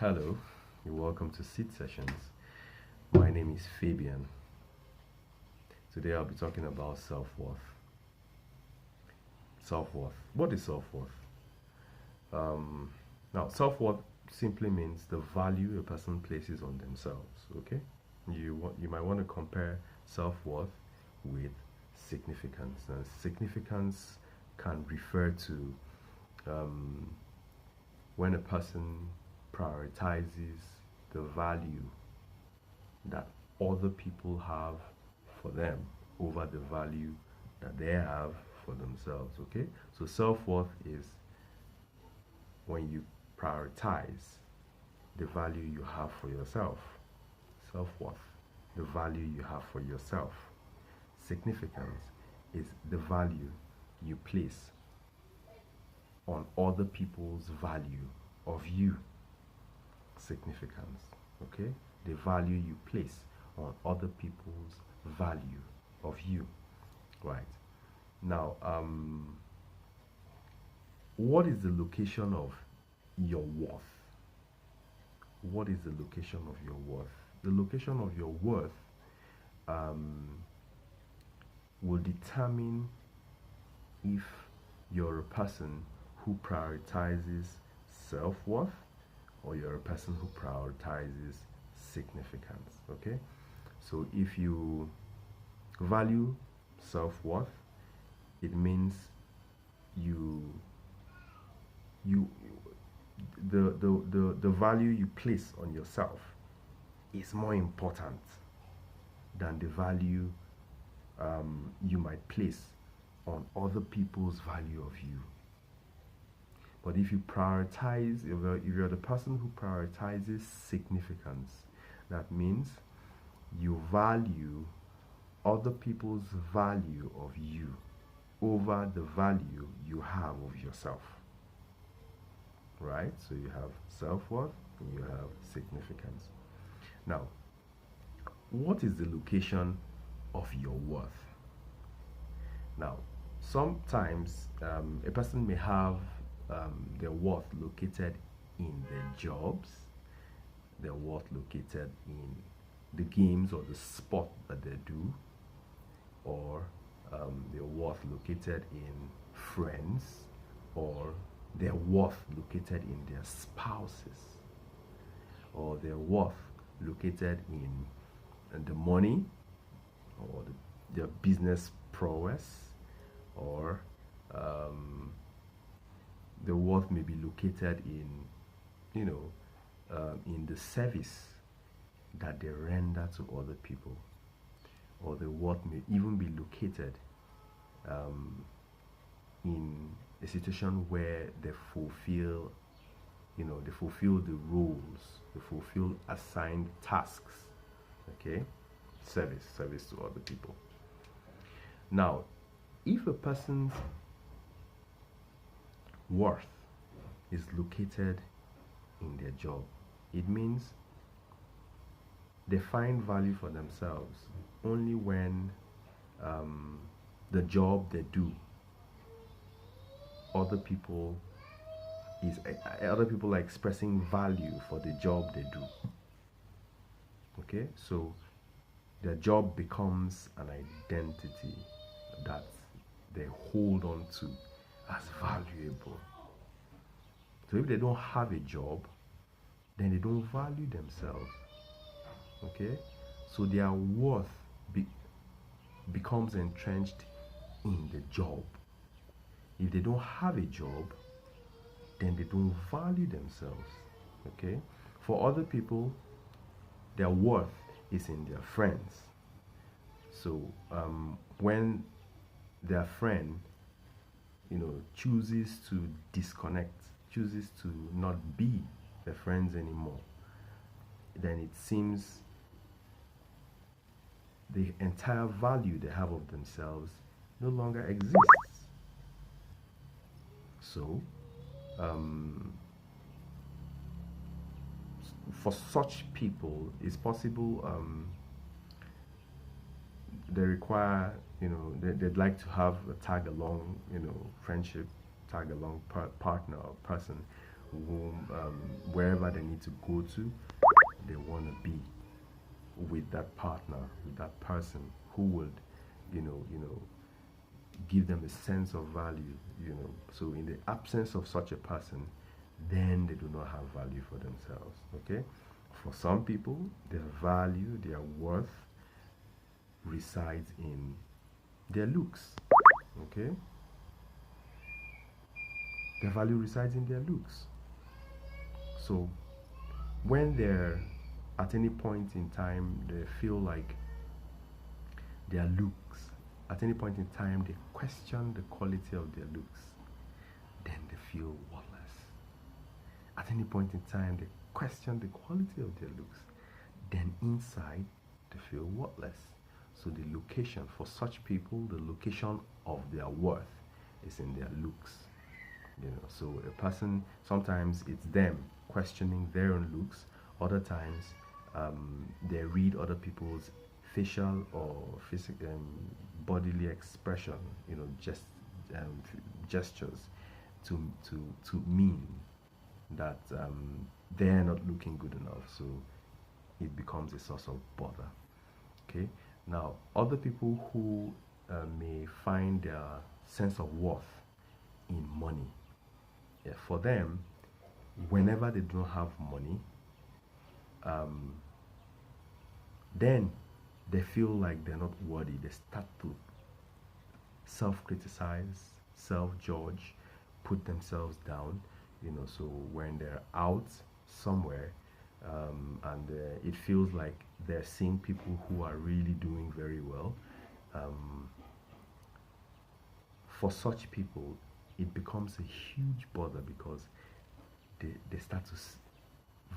Hello, you're welcome to Seed Sessions. My name is Fabian. Today I'll be talking about self-worth. Self-worth. What is self-worth? Now, self-worth simply means the value a person places on themselves. Okay, you might want to compare self-worth with significance. Now, significance can refer to when a person prioritizes the value that other people have for them over the value that they have for themselves. Okay, so self-worth is when you prioritize the value you have for yourself. Self-worth, the value you have for yourself. Significance is the value you place on other people's value of you. Significance, okay, the value you place on other people's value of you. Right now, what is the location of your worth? What is the location of your worth? The location of your worth will determine if you're a person who prioritizes self-worth or you're a person who prioritizes significance. Okay, so if you value self-worth, it means the value you place on yourself is more important than the value you might place on other people's value of you. But if you prioritize, if you're the person who prioritizes significance, that means you value other people's value of you over the value you have of yourself. Right? So you have self-worth and you have significance. Now, what is the location of your worth? Now, sometimes a person may have their worth located in their jobs, their worth located in the games or the sport that they do, or their worth located in friends, or their worth located in their spouses, or their worth located in the money, or their business prowess, or the worth may be located in, in the service that they render to other people, or the worth may even be located in a situation where they fulfill, they fulfill the roles, they fulfill assigned tasks. Okay, service to other people. Now, if a person's worth is located in their job, it means they find value for themselves only when the job they do, other people are expressing value for the job they do. Okay, so their job becomes an identity that they hold on to as valuable. So if they don't have a job, then they don't value themselves. Okay, so their worth becomes entrenched in the job. If they don't have a job, then they don't value themselves. Okay, for other people, their worth is in their friends. So when their friend chooses to disconnect, chooses to not be their friends anymore, then it seems the entire value they have of themselves no longer exists. So for such people, it's possible they require, they'd like to have a tag along, friendship, tag along partner or person wherever they need to go to, they want to be with that partner, with that person who would, give them a sense of value. So in the absence of such a person, then they do not have value for themselves. Okay? For some people, their value, their worth resides in their looks. Okay? Their value resides in their looks. So when they're at any point in time they feel like their looks, at any point in time they question the quality of their looks, then they feel worthless. At any point in time they question the quality of their looks, then inside they feel worthless. So the location for such people, the location of their worth is in their looks. So a person, sometimes it's them questioning their own looks. Other times they read other people's facial or physical bodily expression, just gestures to mean that they're not looking good enough. So it becomes a source of bother. Okay. Now, other people who may find their sense of worth in money. Yeah, for them, whenever they don't have money, then they feel like they're not worthy. They start to self-criticize, self-judge, put themselves down. So when they're out somewhere, and it feels like they're seeing people who are really doing very well, for such people, it becomes a huge bother because they start to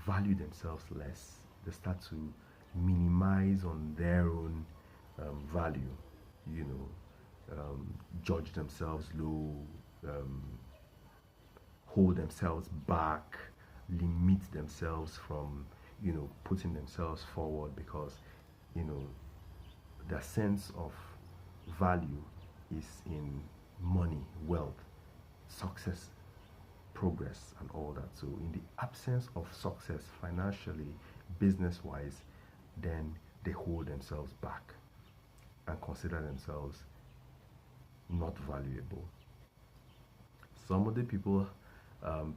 value themselves less. They start to minimize on their own value, judge themselves low, hold themselves back, limit themselves from, putting themselves forward because, their sense of value is in money, wealth, success, progress, and all that. So in the absence of success financially, business-wise, then they hold themselves back and consider themselves not valuable. Some of the people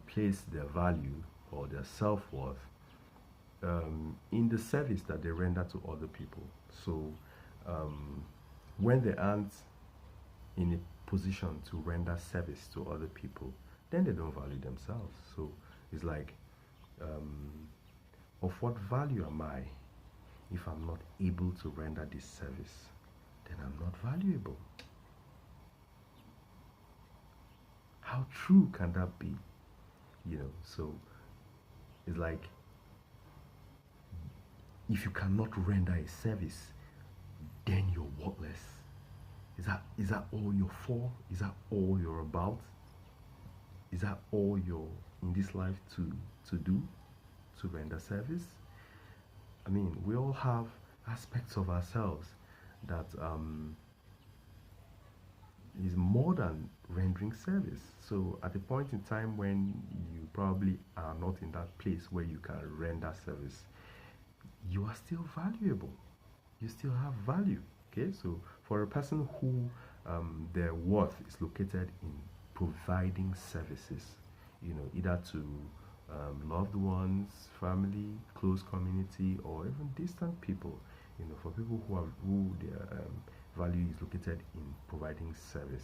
place their value or their self-worth in the service that they render to other people. So when they aren't in a position to render service to other people, then they don't value themselves. So it's like, of what value am I if I'm not able to render this service? Then I'm not valuable. How true can that be? So it's like, if you cannot render a service, then you're worthless. Is that all you're for? Is that all you're about? Is that all you're in this life to do? To render service? I mean, we all have aspects of ourselves that is more than rendering service. So at a point in time when you probably are not in that place where you can render service, you are still valuable. You still have value. Okay, so for a person who their worth is located in providing services, either to loved ones, family, close community, or even distant people, for people who their value is located in providing service,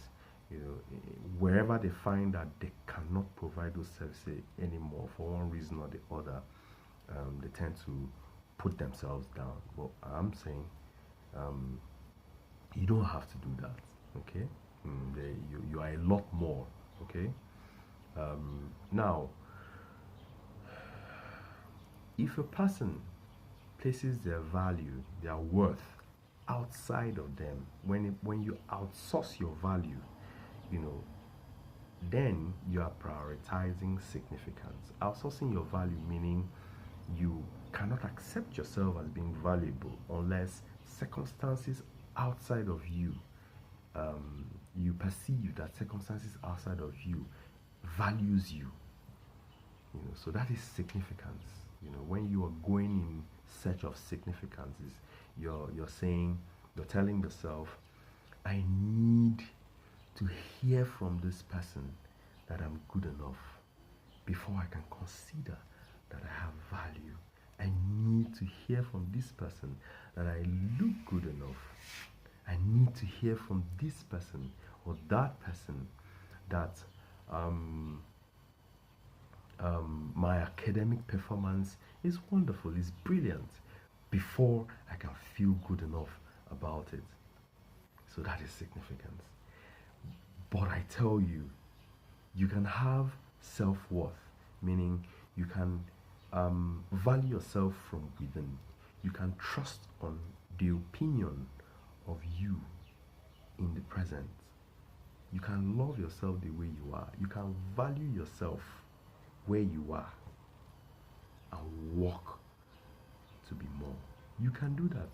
wherever they find that they cannot provide those services anymore for one reason or the other, they tend to put themselves down. Well, I'm saying you don't have to do that. Okay, you are a lot more. Okay, now, if a person places their value, their worth outside of them, when you outsource your value, then you are prioritizing significance. Outsourcing your value meaning you cannot accept yourself as being valuable unless circumstances outside of you, you perceive that circumstances outside of you values you. So that is significance. When you are going in search of significances, you're saying, you're telling yourself, I need to hear from this person that I'm good enough before I can consider that I have value. I need to hear from this person that I look good enough. I need to hear from this person or that person that my academic performance is wonderful, is brilliant, before I can feel good enough about it. So that is significance. But I tell you, you can have self-worth, meaning you can value yourself from within. You can trust on the opinion of you in the present. You can love yourself the way you are. You can value yourself where you are and walk to be more. You can do that.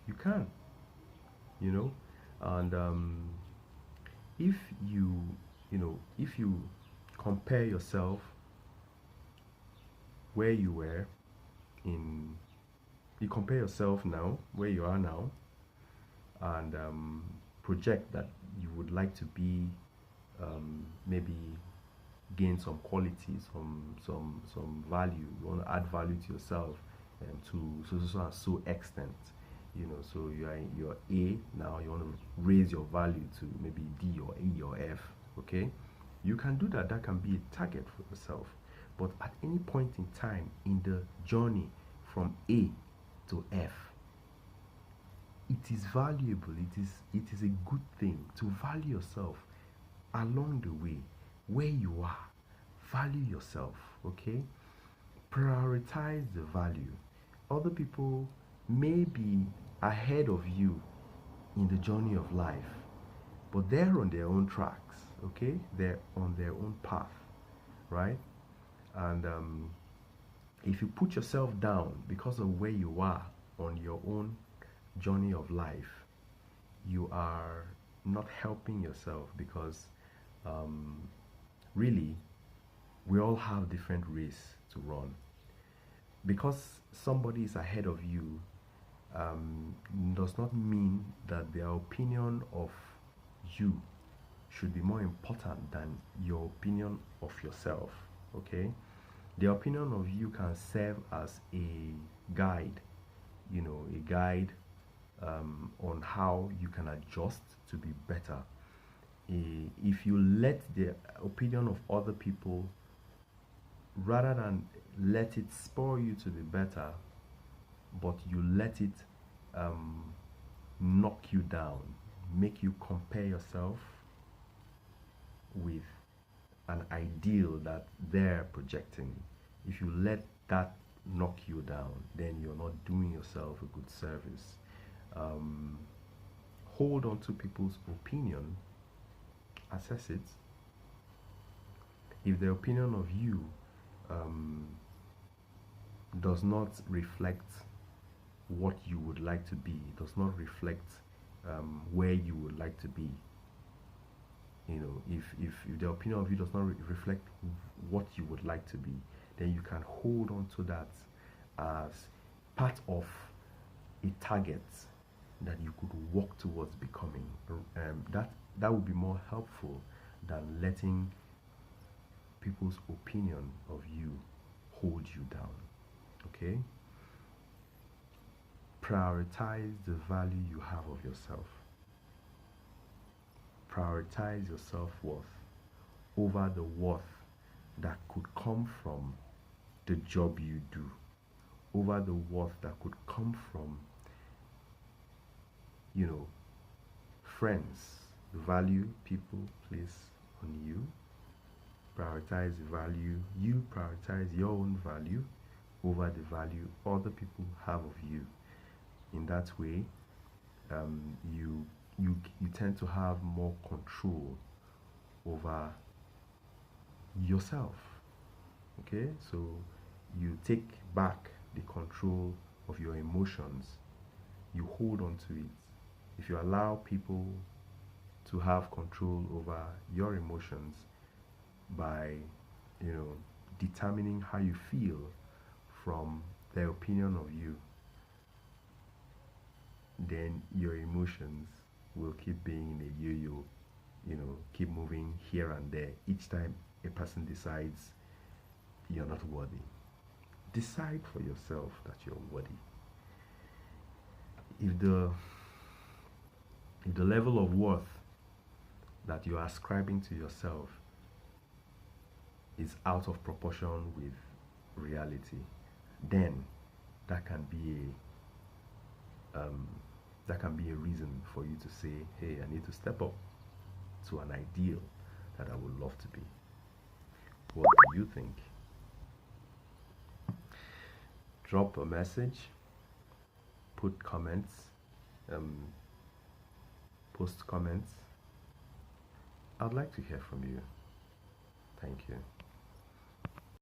You can. And if if you compare yourself where you were you compare yourself now, where you are now, and project that you would like to be, maybe gain some quality, some value. You want to add value to yourself, and to so extent. So you're A now. You want to raise your value to maybe D or E or F. Okay, you can do that. That can be a target for yourself. But at any point in time in the journey from A to F, it is valuable. It is a good thing to value yourself along the way where you are. Value yourself. Okay, prioritize the value. Other people may be ahead of you in the journey of life, but they're on their own tracks. Okay, they're on their own path, right? And if you put yourself down because of where you are on your own journey of life, you are not helping yourself, because really we all have different race to run. Because somebody is ahead of you does not mean that their opinion of you should be more important than your opinion of yourself. Okay, the opinion of you can serve as a guide, a guide on how you can adjust to be better. If you let the opinion of other people, rather than let it spur you to be better, but you let it knock you down, make you compare yourself with an ideal that they're projecting. If you let that knock you down, then you're not doing yourself a good service. Hold on to people's opinion, assess it. If the opinion of you does not reflect what you would like to be, does not reflect where you would like to be, if the opinion of you does not reflect what you would like to be, then you can hold on to that as part of a target that you could walk towards becoming. That would be more helpful than letting people's opinion of you hold you down. Okay? Prioritize the value you have of yourself. Prioritize your self-worth over the worth that could come from the job you do, over the worth that could come from, friends. The value people place on you. Prioritize the value. You prioritize your own value over the value other people have of you. In that way, you tend to have more control over yourself. Okay, so you take back the control of your emotions. You hold on to it. If you allow people to have control over your emotions by determining how you feel from their opinion of you, then your emotions will keep being in a yo-yo, keep moving here and there each time a person decides you're not worthy. Decide for yourself that you're worthy. If the level of worth that you're ascribing to yourself is out of proportion with reality, then that can be a reason for you to say, hey, I need to step up to an ideal that I would love to be. What do you think? Drop a message, put comments, post comments. I'd like to hear from you. Thank you.